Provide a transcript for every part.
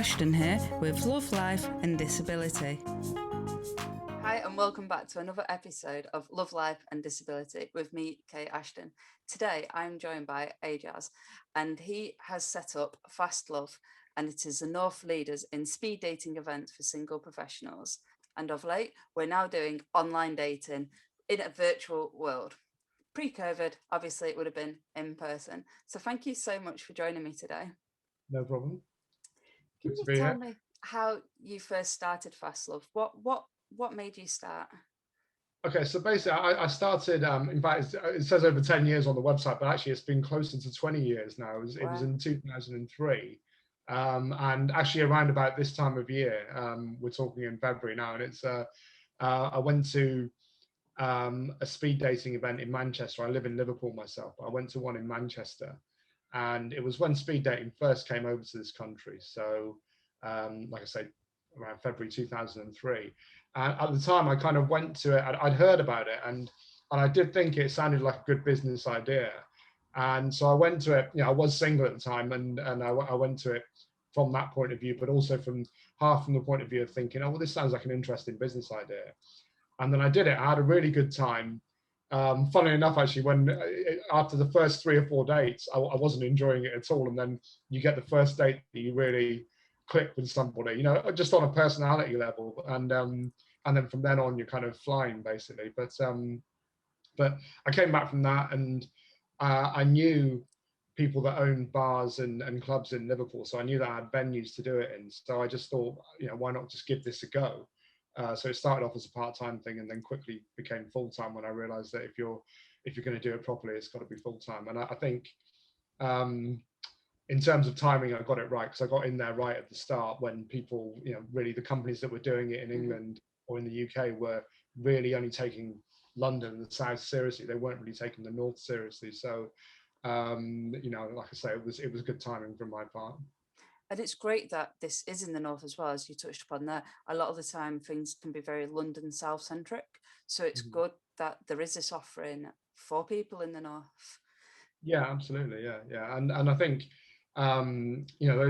Ashton here with Love, Life and Disability. Hi and welcome back to another episode of Love, Life and Disability with me, Kay Ashton. Today I'm joined by Ajaz and he has set up Fastlove, and it is the North leaders in speed dating events for single professionals. And of late, we're now doing online dating in a virtual world. Pre-COVID, obviously it would have been in person. So thank you so much for joining me today. No problem. Can you tell me how you first started Fastlove? What made you start? Okay, so basically I started, in fact, it says over 10 years on the website, but actually it's been closer to 20 years now. It was in 2003. And actually around about this time of year, we're talking in February now, and it's, I went to a speed dating event in Manchester. I live in Liverpool myself. I went to one in Manchester, and it was when speed dating first came over to this country. So, like I say, around February 2003. And at the time, I kind of went to it. I'd heard about it, and I did think it sounded like a good business idea. And so I went to it. You know, I was single at the time, and I went to it from that point of view, but also from the point of view of thinking, oh, well, this sounds like an interesting business idea. And then I did it. I had a really good time. Funnily enough, actually, when after the first 3 or 4 dates, I wasn't enjoying it at all. And then you get the first date that you really click with somebody, you know, just on a personality level. And then from then on, you're kind of flying, basically. But I came back from that, and I knew people that owned bars and clubs in Liverpool. So I knew that I had venues to do it in. So I just thought, you know, why not just give this a go? So it started off as a part-time thing, and then quickly became full-time when I realized that if you're going to do it properly, it's got to be full-time. And I think in terms of timing, I got it right, because I got in there right at the start when people, you know, really the companies that were doing it in England or in the UK were really only taking London and the South seriously. They weren't really taking the North seriously. So, you know, like I say, it was good timing from my part. And it's great that this is in the North as well, as you touched upon there. A lot of the time things can be very London South centric. So it's good that there is this offering for people in the North. Yeah, absolutely. Yeah. And I think, you know,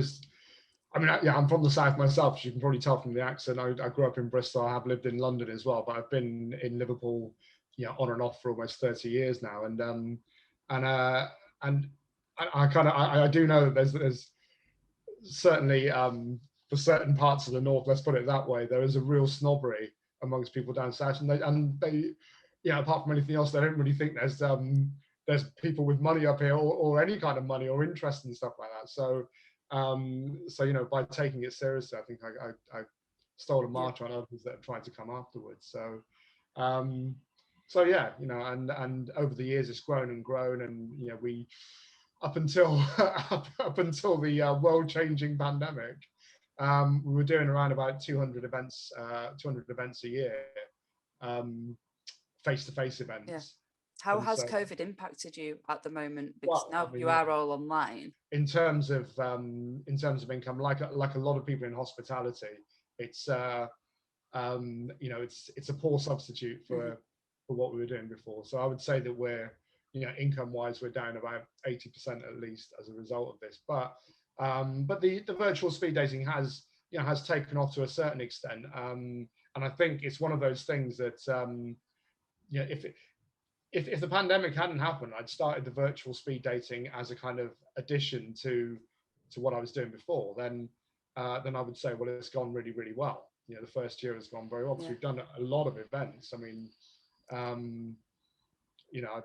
I'm from the South myself, as you can probably tell from the accent. I grew up in Bristol. I have lived in London as well, but I've been in Liverpool, you know, on and off for almost 30 years now. And I do know that there's certainly for certain parts of the North, let's put it that way, there is a real snobbery amongst people down south, and they, you know, apart from anything else, they don't really think there's people with money up here, or any kind of money or interest and stuff like that. So you know, by taking it seriously, I think I stole a march on others that have tried to come afterwards. So yeah, you know, and over the years it's grown and grown, and you know, we up until the world-changing pandemic, we were doing around about 200 events a year, face-to-face events. Yeah. How has COVID impacted you at the moment? Because now you are all online. In terms of income, like a lot of people in hospitality, it's you know, it's a poor substitute for what we were doing before. So I would say that we're, you know, income-wise, we're down about 80% at least as a result of this. But the virtual speed dating has taken off to a certain extent, and I think it's one of those things that you know, if the pandemic hadn't happened, I'd started the virtual speed dating as a kind of addition to what I was doing before. Then I would say, well, it's gone really, really well. You know, the first year has gone very well, because we've done a lot of events. I mean, you know,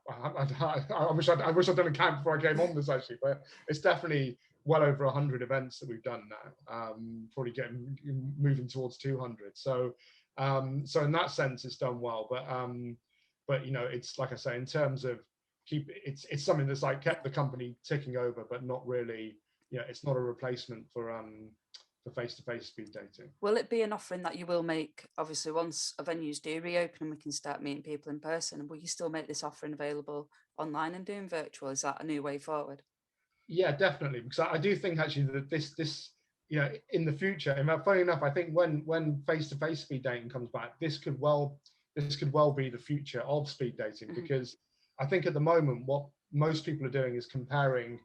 I wish I'd done a count before I came on this, actually, but it's definitely well over 100 events that we've done now. Probably moving towards 200. So in that sense, it's done well. But you know, it's like I say, in terms of it's something that's like kept the company ticking over, but not really. You know, it's not a replacement for face-to-face speed dating. Will it be an offering that you will make, obviously, once venues do reopen and we can start meeting people in person? Will you still make this offering available online and doing virtual? Is that a new way forward? Yeah, definitely, because I do think actually that this you know, in the future, and funny enough, I think when face-to-face speed dating comes back, this could well be the future of speed dating, because I think at the moment what most people are doing is comparing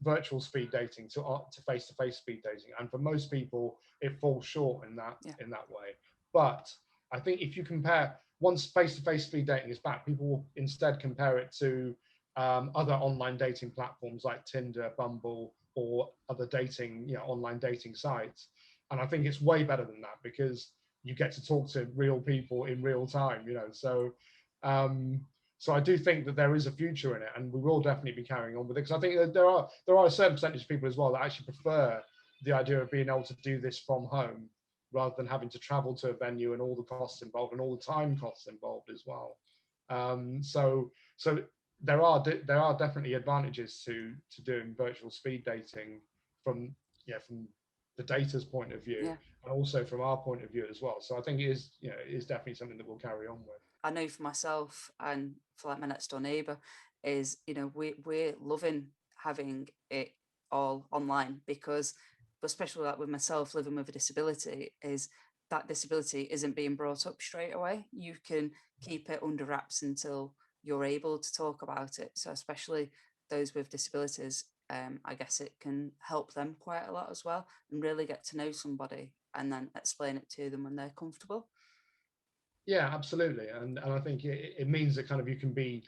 virtual speed dating to face-to-face speed dating, and for most people it falls short in that way. But I think if you compare, once face-to-face speed dating is back, people will instead compare it to other online dating platforms like Tinder, Bumble, or other dating, online dating sites. And I think it's way better than that, because you get to talk to real people in real time, so I do think that there is a future in it, and we will definitely be carrying on with it, because I think that there are a certain percentage of people as well that actually prefer the idea of being able to do this from home, rather than having to travel to a venue and all the costs involved and all the time costs involved as well. So there are definitely advantages to doing virtual speed dating from the data's point of view, and also from our point of view as well. So I think it is definitely something that we'll carry on with. I know for myself and for like my next door neighbour is, we're loving having it all online, because, especially like with myself living with a disability, is that disability isn't being brought up straight away. You can keep it under wraps until you're able to talk about it. So especially those with disabilities, I guess it can help them quite a lot as well, and really get to know somebody and then explain it to them when they're comfortable. Yeah, absolutely, and I think it means that kind of you can be,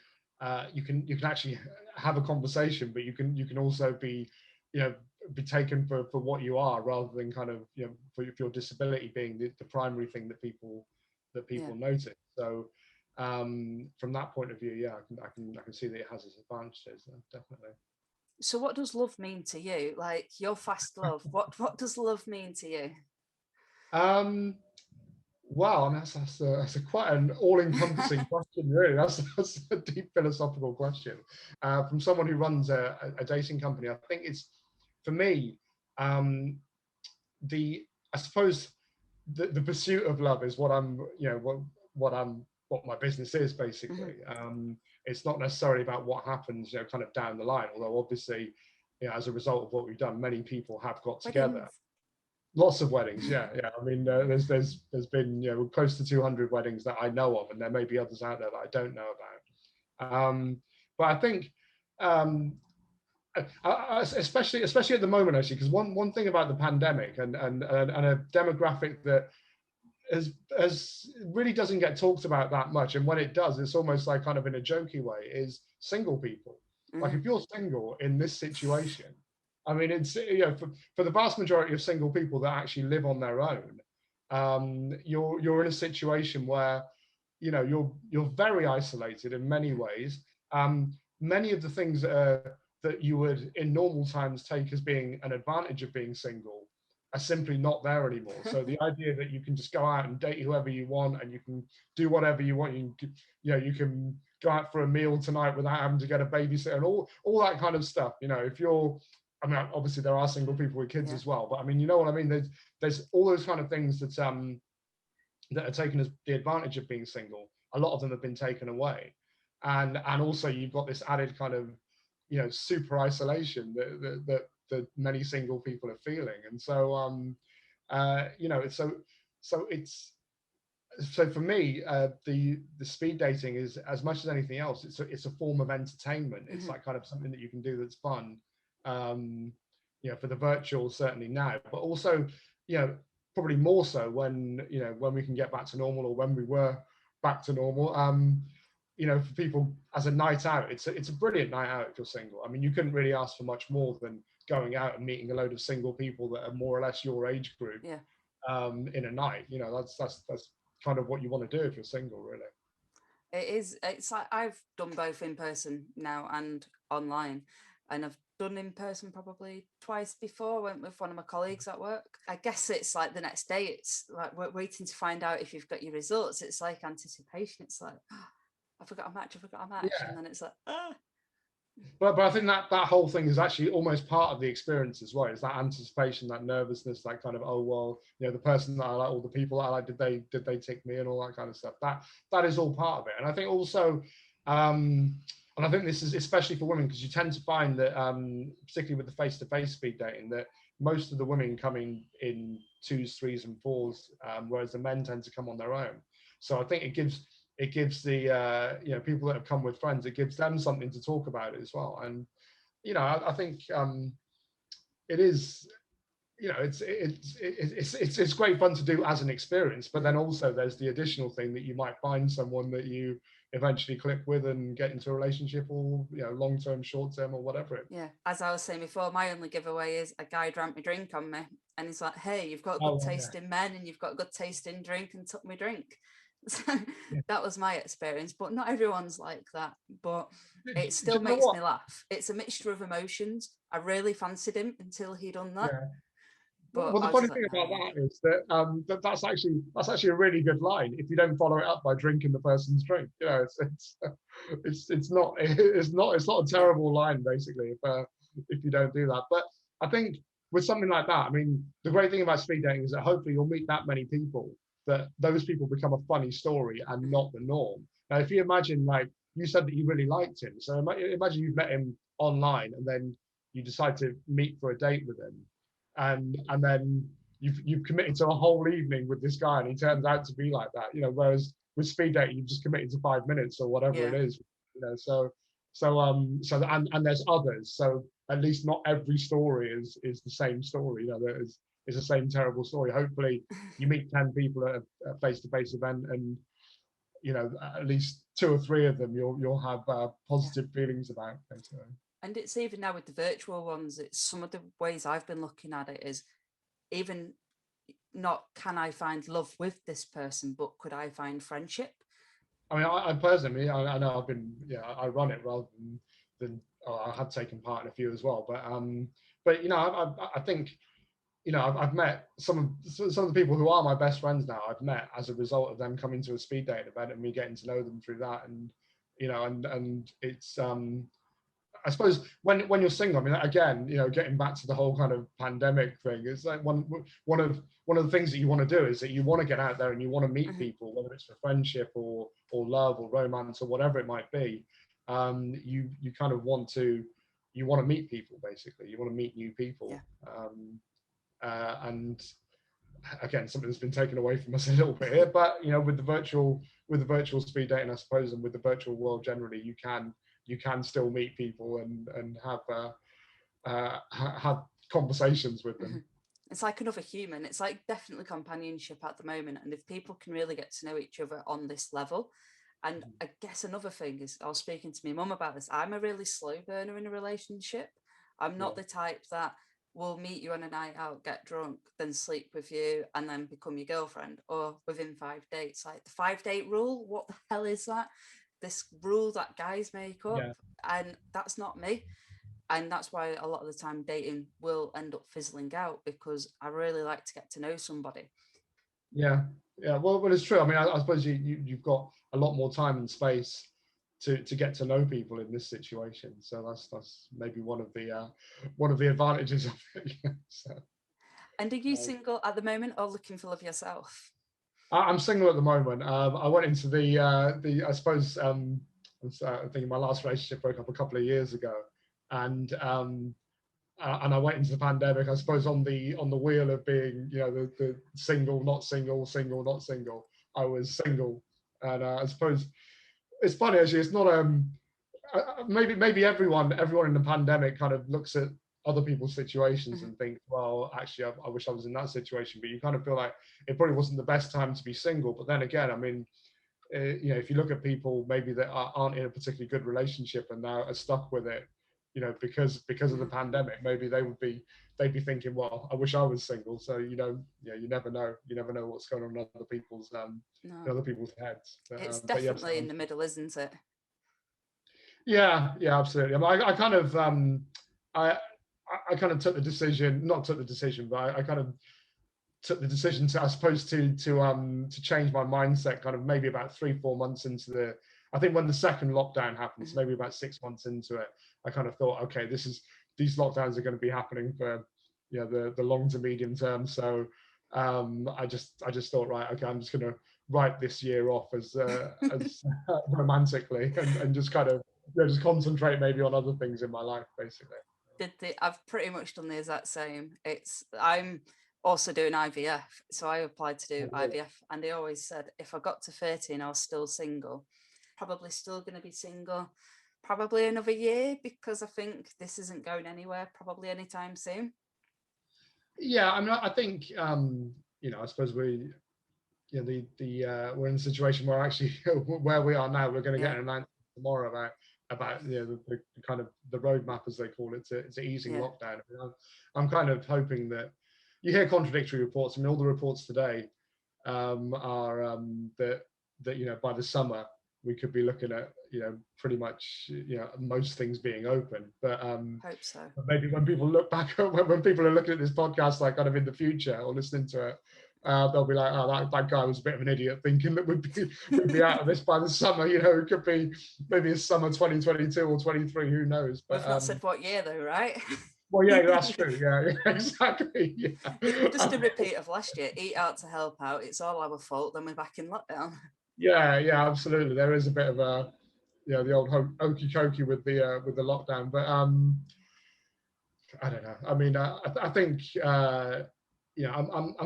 you can actually have a conversation, but you can also be, be taken for what you are, rather than kind of for your disability being the primary thing that people notice. So from that point of view, I can see that it has its advantages, definitely. So what does love mean to you? Like your Fastlove, what does love mean to you? Wow, and that's a quite an all-encompassing question, really. That's a deep philosophical question. From someone who runs a dating company, I think it's, for me, I suppose the pursuit of love is what I'm, what my business is, basically. It's not necessarily about what happens, kind of down the line. Although obviously, as a result of what we've done, many people have got together. Lots of weddings, yeah. I mean, there's been close to 200 weddings that I know of, and there may be others out there that I don't know about. But I think, especially at the moment, actually, because one thing about the pandemic and a demographic that as really doesn't get talked about that much, and when it does, it's almost like kind of in a jokey way, is single people. Like if you're single in this situation, I mean, it's for the vast majority of single people that actually live on their own, you're in a situation where you're very isolated in many ways. Many of the things that you would in normal times take as being an advantage of being single are simply not there anymore. So the idea that you can just go out and date whoever you want, and you can do whatever you want, you can go out for a meal tonight without having to get a babysitter and all that kind of stuff. If you're, I mean, obviously there are single people with kids as well, but I mean, you know what I mean? There's all those kind of things that that are taken as the advantage of being single. A lot of them have been taken away, and also you've got this added kind of super isolation that many single people are feeling. And so so for me, the speed dating is, as much as anything else, it's a form of entertainment. It's like kind of something that you can do that's fun, for the virtual certainly now, but also probably more so when when we can get back to normal, or when we were back to normal. For people as a night out, it's a brilliant night out if you're single. I mean, you couldn't really ask for much more than going out and meeting a load of single people that are more or less your age group in a night. That's kind of what you want to do if you're single, really. It's like I've done both in person now and online, and I've done in person probably twice before. I went with one of my colleagues at work. I guess it's like the next day, it's like we're waiting to find out if you've got your results. It's like anticipation. It's like, oh, I forgot a match, and then it's like, ah. But I think that whole thing is actually almost part of the experience as well. It's that anticipation, that nervousness, that kind of, oh well, the person that I like, all the people that I like, did they tick me, and all that kind of stuff. That is all part of it. And I think also, and I think this is especially for women, because you tend to find that, particularly with the face-to-face speed dating, that most of the women come in 2s, 3s, and 4s, whereas the men tend to come on their own. So I think it gives the people that have come with friends, it gives them something to talk about as well. And I think it is. It's great fun to do as an experience, but then also there's the additional thing that you might find someone that you eventually click with and get into a relationship, or long term, short term, or whatever. Yeah, as I was saying before, my only giveaway is a guy drank my drink on me, and he's like, "Hey, you've got a good taste in men, and you've got a good taste in drink," and took my drink. So that was my experience, but not everyone's like that. But it still makes me laugh. It's a mixture of emotions. I really fancied him until he done that. Yeah. But well, the funny thing about that is that that's actually a really good line. If you don't follow it up by drinking the person's drink, it's not a terrible line basically if you don't do that. But I think with something like that, I mean, the great thing about speed dating is that hopefully you'll meet that many people that those people become a funny story and not the norm. Now, if you imagine, like you said that you really liked him, so imagine you've met him online and then you decide to meet for a date with him, and then you've committed to a whole evening with this guy and he turns out to be like that, whereas with speed dating you've just committed to 5 minutes or whatever it is, and there's others, so at least not every story is the same story, there is the same terrible story. Hopefully you meet 10 people at a face-to-face event, and at least 2 or 3 of them you'll have positive feelings about, basically. And it's even now with the virtual ones, it's some of the ways I've been looking at it is even not can I find love with this person, but could I find friendship? I mean, I personally, I know I've been, I run it rather than I have taken part in a few as well. But I think, I've met some of the people who are my best friends now. I've met as a result of them coming to a speed dating event and me getting to know them through that, and and it's I suppose when you're single, I mean, again, getting back to the whole kind of pandemic thing, it's like one of the things that you want to do is that you want to get out there and you want to meet people, whether it's for friendship or love or romance or whatever it might be. You kind of want to meet people, basically. You want to meet new people. Yeah. And again, something that's been taken away from us a little bit here, but with the virtual speed dating, I suppose, and with the virtual world generally, you can still meet people and have conversations with them. It's like another human. It's like definitely companionship at the moment. And if people can really get to know each other on this level, and I guess another thing is, I was speaking to my mum about this, I'm a really slow burner in a relationship. I'm not the type that will meet you on a night out, get drunk, then sleep with you, and then become your girlfriend, or within 5 dates. Like the 5-date rule, what the hell is that? This rule that guys make up, and that's not me. And that's why a lot of the time dating will end up fizzling out, because I really like to get to know somebody. Yeah. Well, it's true. I mean, I suppose you've got a lot more time and space to get to know people in this situation. So that's maybe one of the advantages of it. So, and are you single at the moment, or looking for love yourself? I'm single at the moment. I went into the I suppose I think my last relationship broke up a couple of years ago, and I went into the pandemic, I suppose, on the wheel of being, the single, not single, single, not single. I was single, and I suppose it's funny actually. It's not maybe everyone in the pandemic kind of looks at other people's situations and think, well, actually, I wish I was in that situation. But you kind of feel like it probably wasn't the best time to be single. But then again, I mean, if you look at people maybe that aren't in a particularly good relationship and now are stuck with it, because of the pandemic, maybe they'd be thinking, well, I wish I was single. So you never know what's going on in other people's heads. It's definitely in the middle, isn't it? Yeah, absolutely. I mean, I kind of I kind of took the decision, but I kind of took the decision to, I suppose, to change my mindset kind of maybe about 3-4 months into I think when the second lockdown happened, so maybe about 6 months into it, I kind of thought, okay, these lockdowns are going to be happening for the long to medium term. So I just thought, right, okay, I'm just going to write this year off as romantically and just kind of just concentrate maybe on other things in my life, basically. I've pretty much done the exact same. I'm also doing IVF, so I applied to do IVF, and they always said if I got to 30 and I was still single, probably still going to be single. probably another year, because I think this isn't going anywhere probably anytime soon. Yeah, I mean, I think I suppose we, we're in a situation where actually where we are now, we're going to get an announcement tomorrow about the kind of the roadmap, as they call it, to easing lockdown. I mean, I'm kind of hoping that you hear contradictory reports. I mean, all the reports today are that by the summer we could be looking at pretty much most things being open. But hope so. Maybe when people look back when people are looking at this podcast, like kind of in the future or listening to it, they'll be like, oh, that guy was a bit of an idiot thinking that we'd be out of this by the summer. It could be maybe it's summer 2022 or 23, who knows. But we've not said what year though, right? Well, yeah, that's true. Yeah, exactly. Yeah. Just a repeat of last year. Eat out to help out. It's all our fault. Then we're back in lockdown. Yeah, absolutely. There is a bit of a the old okey cokey with the lockdown, but I don't know. I mean, I think I'm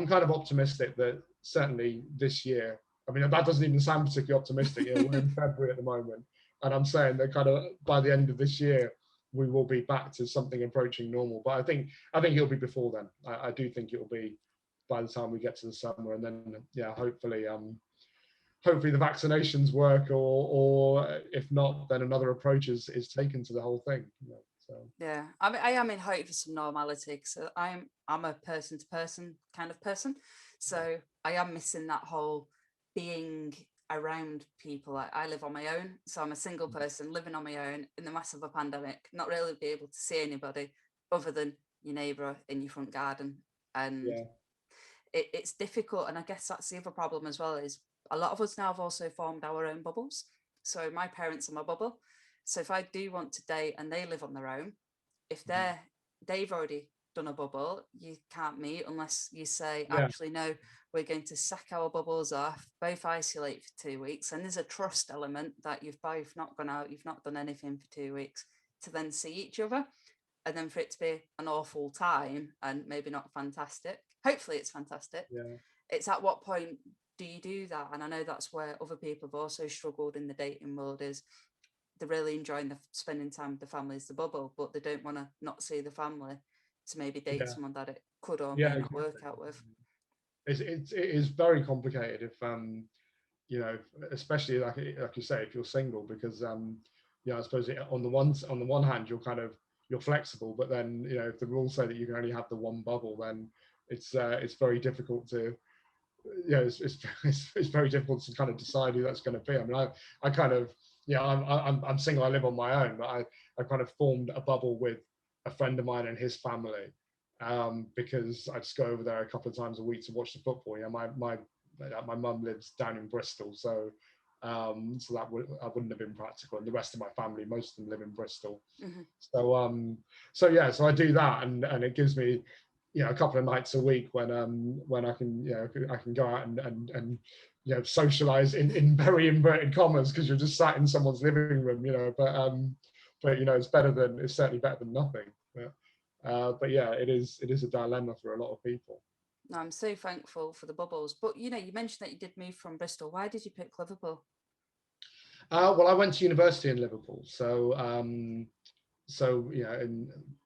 kind of optimistic that certainly this year. I mean, that doesn't even sound particularly optimistic. We're in February at the moment, and I'm saying that kind of by the end of this year we will be back to something approaching normal. But I think it'll be before then. I do think it'll be by the time we get to the summer, and then hopefully the vaccinations work, or if not, then another approach is taken to the whole thing. So. Yeah, I mean, I am in hope for some normality. So I'm a person to person kind of person, so I am missing that whole being around people. I live on my own, so I'm a single person living on my own in the massive of a pandemic, not really be able to see anybody other than your neighbour in your front garden, and it's difficult. And I guess that's the other problem as well, is a lot of us now have also formed our own bubbles. So my parents are my bubble. So if I do want to date and they live on their own, if they've already done a bubble, you can't meet unless you say, actually, no, we're going to sack our bubbles off, both isolate for 2 weeks. And there's a trust element that you've both not gone out, you've not done anything for 2 weeks to then see each other. And then for it to be an awful time and maybe not fantastic, hopefully it's fantastic. It's at what point do you do that? And I know that's where other people have also struggled in the dating world, is they're really enjoying spending time with the family as the bubble, but they don't want to not see the family to maybe date someone that it could or may not work out with. It is very complicated if especially like you say, if you're single, because I suppose on the one hand you're flexible, but then if the rules say that you can only have the one bubble, then it's very difficult to it's very difficult to kind of decide who that's going to be. I mean, I kind of I'm single, I live on my own, but I kind of formed a bubble with a friend of mine and his family, because I just go over there a couple of times a week to watch the football. My mum lives down in Bristol, so that wouldn't have been practical. And the rest of my family, most of them live in Bristol. So I do that, and it gives me a couple of nights a week when I can go out and socialize in very inverted commas, because you're just sat in someone's living room, but it's certainly better than nothing. But it is a dilemma for a lot of people. No, I'm so thankful for the bubbles. But you mentioned that you did move from Bristol. Why did you pick Liverpool? Well, I went to university in Liverpool, so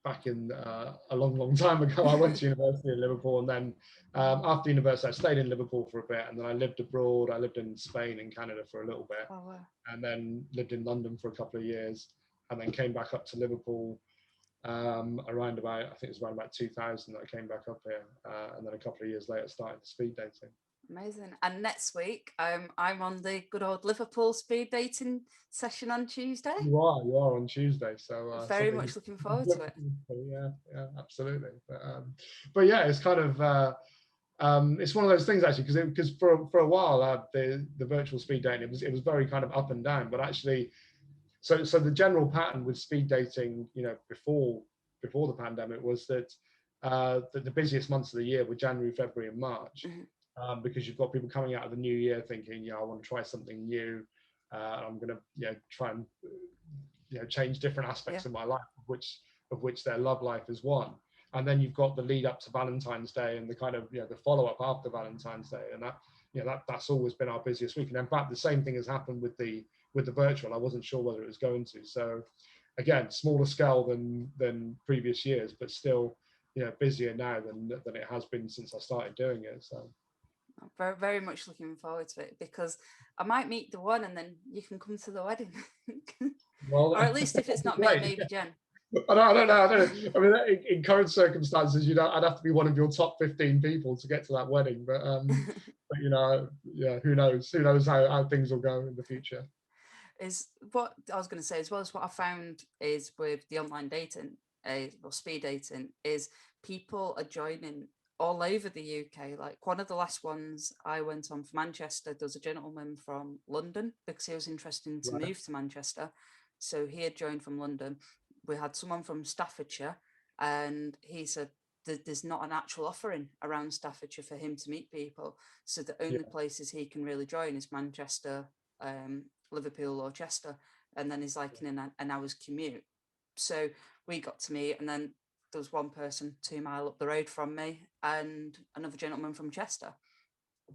back in a long time ago, I went to university in Liverpool, and then after university, I stayed in Liverpool for a bit, and then I lived abroad. I lived in Spain and Canada for a little bit, and then lived in London for a couple of years, and then came back up to Liverpool around about 2000 that I came back up here, and then a couple of years later started the speed dating. Amazing. And next week, I'm on the good old Liverpool speed dating session on Tuesday. You are on Tuesday, so very much looking forward to it. Yeah, absolutely. But yeah, it's kind of it's one of those things actually, because for a while the virtual speed dating, it was very kind of up and down, but actually. So the general pattern with speed dating, before the pandemic, was that the busiest months of the year were January, February, and March, because you've got people coming out of the new year thinking, I want to try something new, I'm going to try and change different aspects of my life, of which their love life is one. And then you've got the lead up to Valentine's Day and the kind of the follow up after Valentine's Day, and that's always been our busiest week. And in fact, the same thing has happened with the with the virtual. I wasn't sure whether it was going to. So again, smaller scale than previous years, but still, busier now than it has been since I started doing it. So I'm very, very much looking forward to it, because I might meet the one and then you can come to the wedding. well, Or at least if it's not me, maybe Jen. I don't know. I mean, in current circumstances, I'd have to be one of your top 15 people to get to that wedding. But yeah, who knows? Who knows how things will go in the future? Is what I was going to say, as well as what I found is with the online dating, or speed dating, is people are joining all over the UK. Like one of the last ones I went on for Manchester, there was a gentleman from London because he was interested to move to Manchester. So he had joined from London. We had someone from Staffordshire, and he said that there's not an actual offering around Staffordshire for him to meet people. So the only places he can really join is Manchester, Liverpool or Chester, and then he's like in an hour's commute. So we got to meet, and then there was one person 2 miles up the road from me and another gentleman from Chester.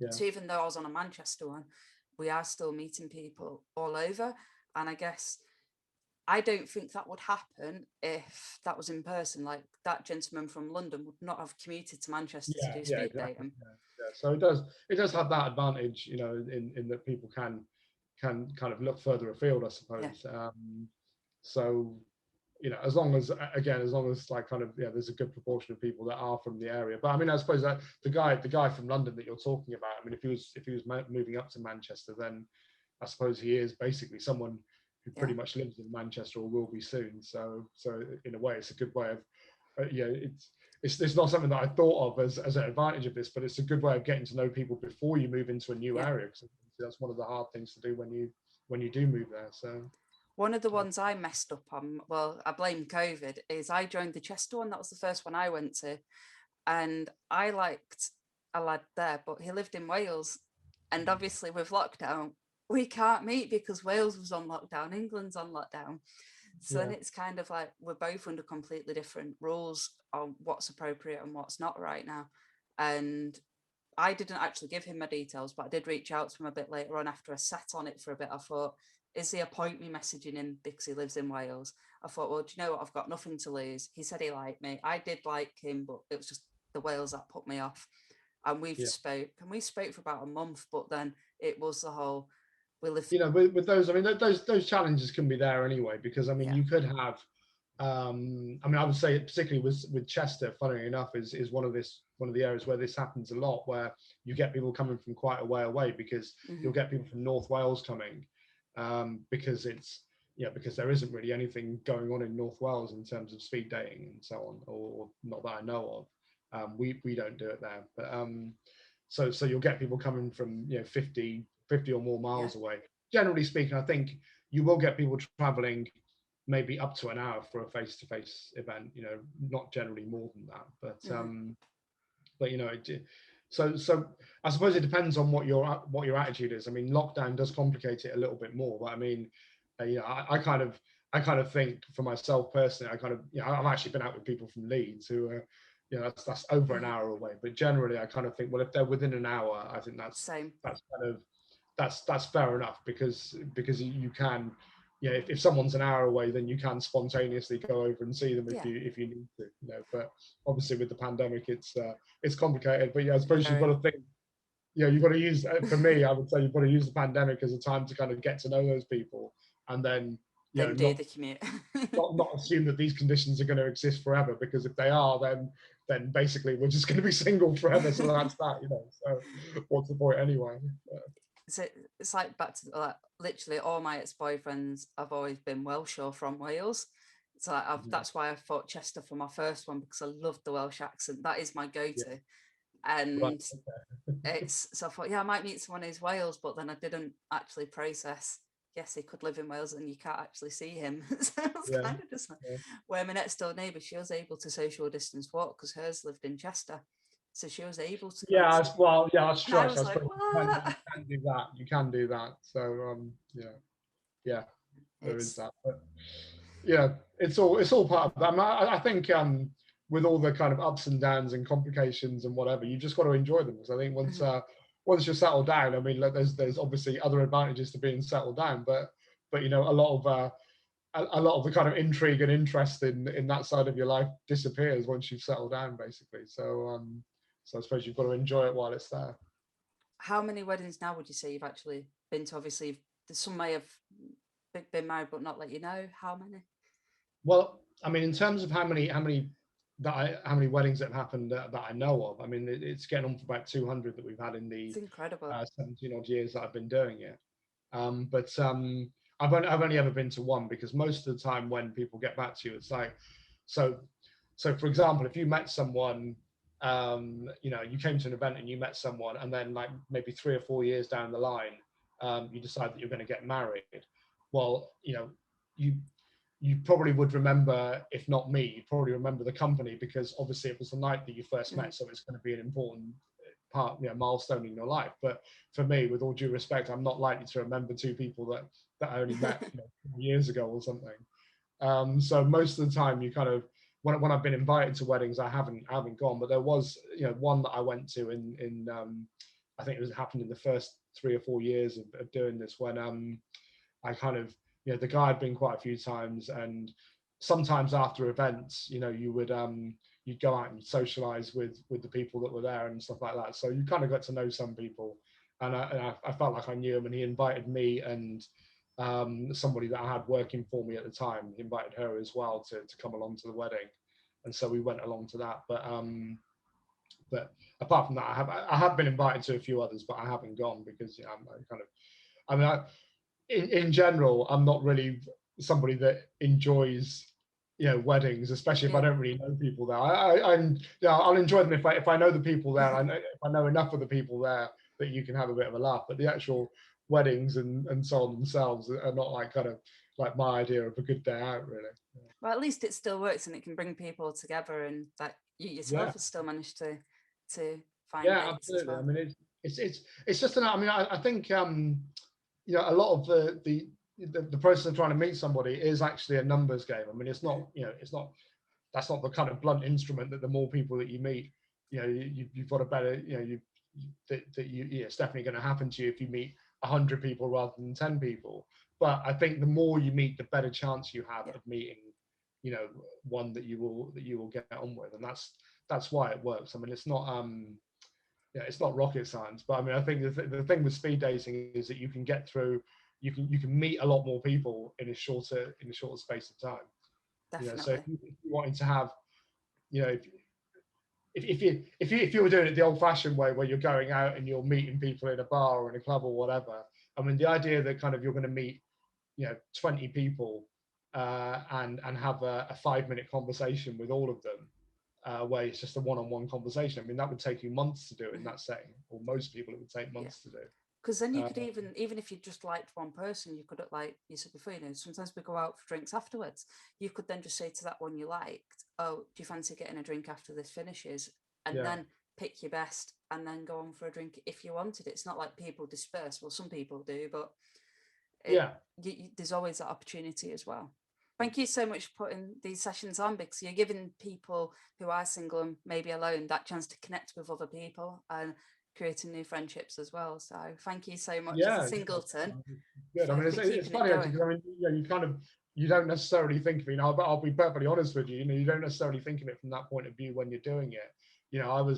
So even though I was on a Manchester one, we are still meeting people all over. And I guess I don't think that would happen if that was in person. Like that gentleman from London would not have commuted to Manchester to do speed dating. So it does have that advantage, in that people can kind of look further afield, I suppose. So as long as like kind of there's a good proportion of people that are from the area. But I mean, I suppose that the guy from London that you're talking about, I mean, if he was moving up to Manchester, then I suppose he is basically someone who pretty much lives in Manchester or will be soon. So in a way, it's a good way of it's not something that I thought of as an advantage of this, but it's a good way of getting to know people before you move into a new area, because that's one of the hard things to do when you do move there. So one of the ones I messed up on, well, I blame COVID, is I joined the Chester one. That was the first one I went to, and I liked a lad there, but he lived in Wales, and obviously with lockdown we can't meet because Wales was on lockdown, England's on lockdown. So then it's kind of like we're both under completely different rules on what's appropriate and what's not right now. And I didn't actually give him my details, but I did reach out to him a bit later on after I sat on it for a bit. I thought, is there a point me messaging him because he lives in Wales? I thought, well, do you know what? I've got nothing to lose. He said he liked me. I did like him, but it was just the Wales that put me off. And we spoke for about a month, but then it was the whole, we live. With those, I mean, those challenges can be there anyway, because I mean, you could have, I mean, I would say particularly with Chester, funnily enough, is one of the areas where this happens a lot, where you get people coming from quite a way away, because you'll get people from North Wales coming, because it's because there isn't really anything going on in North Wales in terms of speed dating and so on, or not that I know of. We don't do it there, but so you'll get people coming from 50 or more miles away. Generally speaking, I think you will get people traveling maybe up to an hour for a face-to-face event, not generally more than that, but so I suppose it depends on what your attitude is. I mean, lockdown does complicate it a little bit more, but I mean, I kind of think for myself personally, I kind of, I've actually been out with people from Leeds who are, that's over an hour away, but generally I kind of think, well, if they're within an hour, I think that's fair enough, because you can, if someone's an hour away, then you can spontaneously go over and see them if you need to, but obviously with the pandemic, it's complicated. But I suppose you've got to think, you've got to use, for me, I would say you've got to use the pandemic as a time to kind of get to know those people, and then do the commute. not assume that these conditions are going to exist forever, because if they are, then basically we're just going to be single forever. So that's that, so what's the point anyway? So it's like back to literally all my ex-boyfriends have always been Welsh or from Wales. So that's why I thought Chester for my first one, because I loved the Welsh accent. That is my go-to. And so I thought, I might meet someone who's Wales, but then I didn't actually process, yes, he could live in Wales and you can't actually see him. So I was kind of just where my next door neighbour, she was able to social distance walk because hers lived in Chester. So she was able to. That's true. I suppose you can do that. So there is that. But it's all part of that. I think with all the kind of ups and downs and complications and whatever, you just got to enjoy them. Because I think once you're settled down, I mean, there's obviously other advantages to being settled down, but but you know, a lot of the kind of intrigue and interest in that side of your life disappears once you've settled down, basically. So I suppose you've got to enjoy it while it's there. How many weddings now would you say you've actually been to? Obviously, some may have been married but not let you know. How many? Well, I mean, in terms of how many weddings that have happened that I know of, I mean, it's getting on for about 200 that we've had in the It's incredible. 17 odd years that I've been doing it. But I've only ever been to one, because most of the time when people get back to you, it's like, so for example, if you met someone, you know, you came to an event and you met someone, and then like maybe 3 or 4 years down the line, you decide that you're going to get married. Well, you know, you probably would remember, if not me, you probably remember the company, because obviously it was the night that you first met, so it's going to be an important part, you know, milestone in your life. But for me, with all due respect, I'm not likely to remember two people that I only met, you know, years ago or something. So most of the time, you kind of, when I've been invited to weddings, I haven't gone. But there was, you know, one that I went to in I think it happened in the first 3 or 4 years of doing this, when I kind of, you know, the guy had been quite a few times, and sometimes after events, you know, you would you'd go out and socialize with the people that were there and stuff like that. So you kind of got to know some people, and I felt like I knew him, and he invited me and somebody that I had working for me at the time. He invited her as well to come along to the wedding, and so we went along to that. But apart from that, I have been invited to a few others, but I haven't gone, because, you know, in general, I'm not really somebody that enjoys, you know, weddings, especially if I don't really know people there. I'm, you know, I'll enjoy them if I know the people there. And if I know enough of the people there that you can have a bit of a laugh. But the actual weddings and so on themselves are not like kind of like my idea of a good day out, really. Well, at least it still works, and it can bring people together, and that you yourself have still managed to find dates as Absolutely. well. I mean, it's just I mean, I think you know, a lot of the process of trying to meet somebody is actually a numbers game. I mean, it's not, you know, that's not the kind of blunt instrument that the more people that you meet, you know, you've got a better, you know, it's definitely going to happen to you if you meet 100 people rather than 10 people. But I think the more you meet, the better chance you have of meeting, you know, one that you will get on with, and that's why it works. I mean, it's not it's not rocket science, but I mean, I think the thing with speed dating is that you can get through, you can meet a lot more people in a shorter space of time. Definitely. You know, so if you're wanting to have, you know, if you were doing it the old-fashioned way, where you're going out and you're meeting people in a bar or in a club or whatever, I mean, the idea that kind of you're going to meet, you know, 20 people and have a 5-minute conversation with all of them, where it's just a one-on-one conversation. I mean, that would take you months to do in that setting, or most people it would take months to do. Because then you could even if you just liked one person, you could, like you said before, you know, sometimes we go out for drinks afterwards. You could then just say to that one you liked, "Oh, do you fancy getting a drink after this finishes?" And then pick your best, and then go on for a drink if you wanted it. It's not like people disperse. Well, some people do, but there's always that opportunity as well. Thank you so much for putting these sessions on, because you're giving people who are single and maybe alone that chance to connect with other people and creating new friendships as well. So thank you so much as a singleton. Good. I mean, it's funny actually, because I mean, you know, you don't necessarily think of it. You know, but I'll be perfectly honest with you. You know, you don't necessarily think of it from that point of view when you're doing it. You know,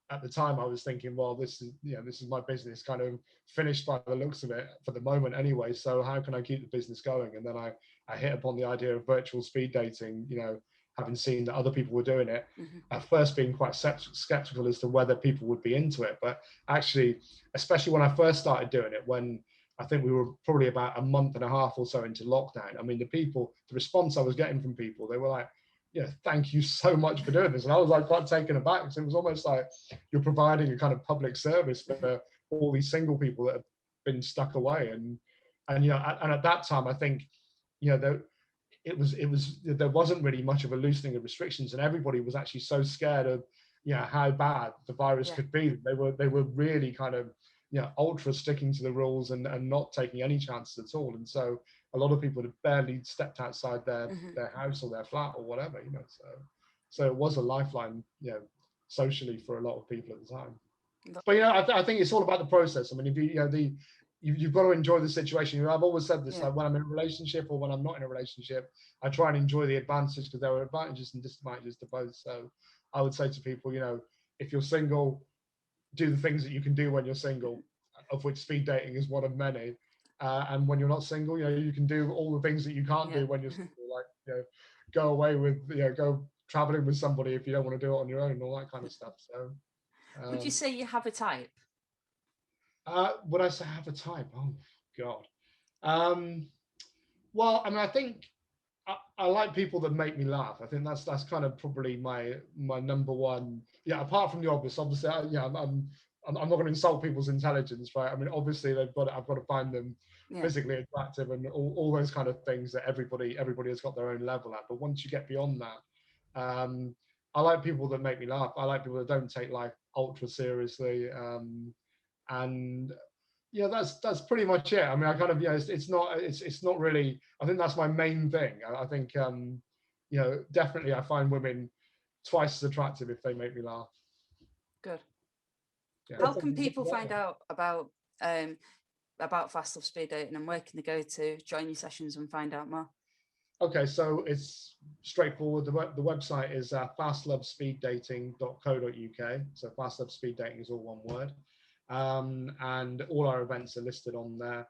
at the time I was thinking, well, this is my business kind of finished by the looks of it for the moment anyway. So how can I keep the business going? And then I hit upon the idea of virtual speed dating. You know, having seen that other people were doing it, at first being quite skeptical as to whether people would be into it. But actually, especially when I first started doing it, when I think we were probably about a month and a half or so into lockdown, I mean, the response I was getting from people, they were like, yeah, thank you so much for doing this. And I was like quite taken aback, because it was almost like you're providing a kind of public service for all these single people that have been stuck away. And you know, and at that time, I think, you know, there wasn't really much of a loosening of restrictions, and everybody was actually so scared of, you know, how bad the virus could be. They were really kind of, you know, ultra sticking to the rules and not taking any chances at all. And so a lot of people had barely stepped outside their house or their flat or whatever, you know. So it was a lifeline, you know, socially for a lot of people at the time. But you know, I think it's all about the process. I mean, if you know you've got to enjoy the situation. I've always said this, Yeah. like when I'm in a relationship or when I'm not in a relationship, I try and enjoy the advantages, because there are advantages and disadvantages to both. So I would say to people, if you're single, do the things that you can do when you're single, of which speed dating is one of many. And when you're not single, you can do all the things that you can't do when you're single, like, go away with, go traveling with somebody if you don't want to do it on your own, all that kind of stuff. So, would you say you have a type? Would I say I have a type? Oh God. Well, I mean, I think I like people that make me laugh. I think that's kind of probably my number one. Yeah, apart from the obvious, obviously, I'm not going to insult people's intelligence, right? I mean, obviously, I've got to find them physically attractive and all those kind of things that everybody has got their own level at. But once you get beyond that, I like people that make me laugh. I like people that don't take life ultra seriously, and yeah, that's pretty much it. I mean, I kind of, it's not really. I think that's my main thing. I think, definitely, I find women twice as attractive if they make me laugh. Good. Yeah. How can people find out about Fastlove Speed Dating, and where can they go to join your sessions and find out more? Okay, so it's straightforward. The website is fastlovespeeddating.co.uk. So Fastlove Speed Dating is all one word. And all our events are listed on there.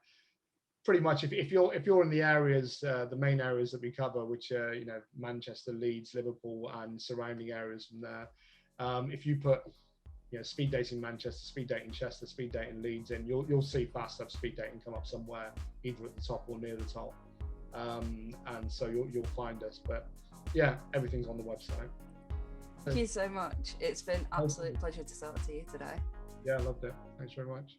Pretty much, if you're in the areas, the main areas that we cover, which are Manchester, Leeds, Liverpool, and surrounding areas from there, if you put speed dating Manchester, speed dating Chester, speed dating Leeds in, you'll see Fastlove Speed Dating come up somewhere, either at the top or near the top, and so you'll find us. But yeah, everything's on the website. Thank you so much. It's been an absolute pleasure to talk to you today. Yeah, I loved it. Thanks very much.